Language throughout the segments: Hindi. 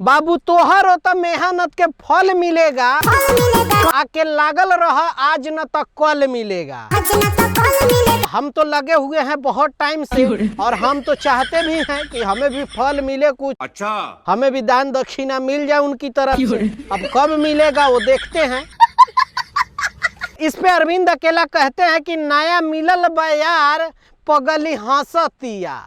बाबू तोहर हो तो मेहनत के फल मिलेगा, आके लागल रह आज न तक कल मिलेगा। हम तो लगे हुए हैं बहुत टाइम से और हम तो चाहते भी हैं कि हमें भी फल मिले कुछ। अच्छा, हमें भी दान दक्षिणा मिल जाए उनकी तरफ से। अब कब मिलेगा वो देखते हैं। इस पे अरविंद अकेला कहते हैं कि नया मिलल बयार पगली हंसतिया।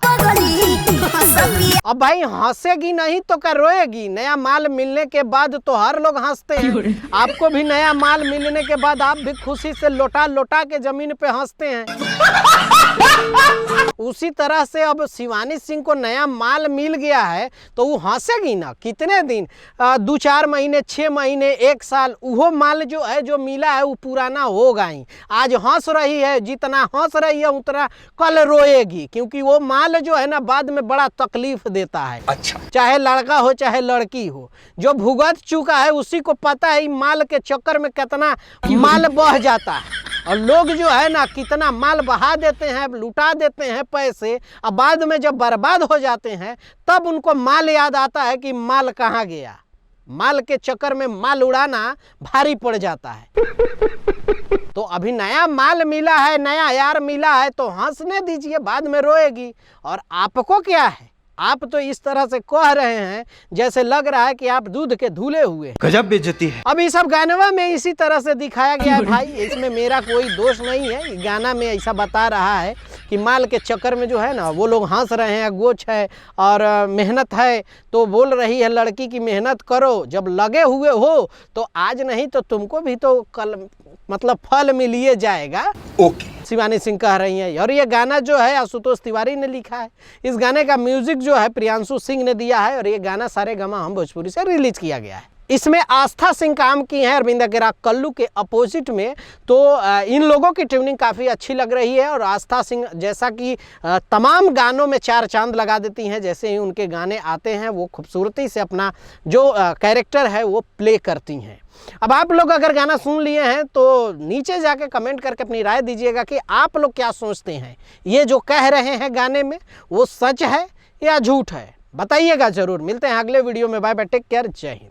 अब भाई हंसेगी नहीं तो क्या रोएगी? नया माल मिलने के बाद तो हर लोग हंसते हैं। आपको भी नया माल मिलने के बाद आप भी खुशी से लोटा लोटा के जमीन पे हंसते हैं। उसी तरह से अब शिवानी सिंह को नया माल मिल गया है तो वो हंसेगी ना। कितने दिन, 2-4 महीने, 6 महीने, 1 साल, वो माल जो है जो मिला है वो पुराना होगा ही। आज हंस रही है, जितना हंस रही है उतना कल रोएगी, क्योंकि वो माल जो है ना बाद में बड़ा तकलीफ देता है। अच्छा, चाहे लड़का हो चाहे लड़की हो, जो भुगत चुका है उसी को पता है माल के चक्कर में कितना माल बह जाता है। और लोग जो है ना कितना माल बहा देते हैं, लुटा देते हैं पैसे, अब बाद में जब बर्बाद हो जाते हैं तब उनको माल याद आता है कि माल कहाँ गया। माल के चक्कर में माल उड़ाना भारी पड़ जाता है। तो अभी नया माल मिला है, नया यार मिला है तो हंसने दीजिए, बाद में रोएगी। और आपको क्या है, आप तो इस तरह से कह रहे हैं जैसे लग रहा है कि आप दूध के धुले हुए। गजब बेइज्जती है। अब इस सब गानवा में इसी तरह से दिखाया गया है भाई, इसमें मेरा कोई दोष नहीं है। गाना में ऐसा बता रहा है कि माल के चक्कर में जो है ना वो लोग हंस रहे हैं, गोच है और मेहनत है। तो बोल रही है लड़की की मेहनत करो, जब लगे हुए हो तो आज नहीं तो तुमको भी तो कल मतलब फल मिलिए जाएगा। ओके, शिवानी सिंह कह रही हैं। और ये गाना जो है आशुतोष तिवारी ने लिखा है। इस गाने का म्यूजिक जो है प्रियांशु सिंह ने दिया है और ये गाना सारेगामा हम भोजपुरी से रिलीज किया गया है। इसमें आस्था सिंह काम की है अरविंद अकेला कल्लू के अपोजिट में। तो इन लोगों की ट्यूनिंग काफ़ी अच्छी लग रही है और आस्था सिंह जैसा कि तमाम गानों में 4 चांद लगा देती हैं। जैसे ही उनके गाने आते हैं वो खूबसूरती से अपना जो कैरेक्टर है वो प्ले करती हैं। अब आप लोग अगर गाना सुन लिए हैं तो नीचे जाके कमेंट करके अपनी राय दीजिएगा कि आप लोग क्या सोचते हैं, ये जो कह रहे हैं गाने में वो सच है या झूठ है, बताइएगा ज़रूर। मिलते हैं अगले वीडियो में। बाय बाय, टेक केयर, जय हिंद।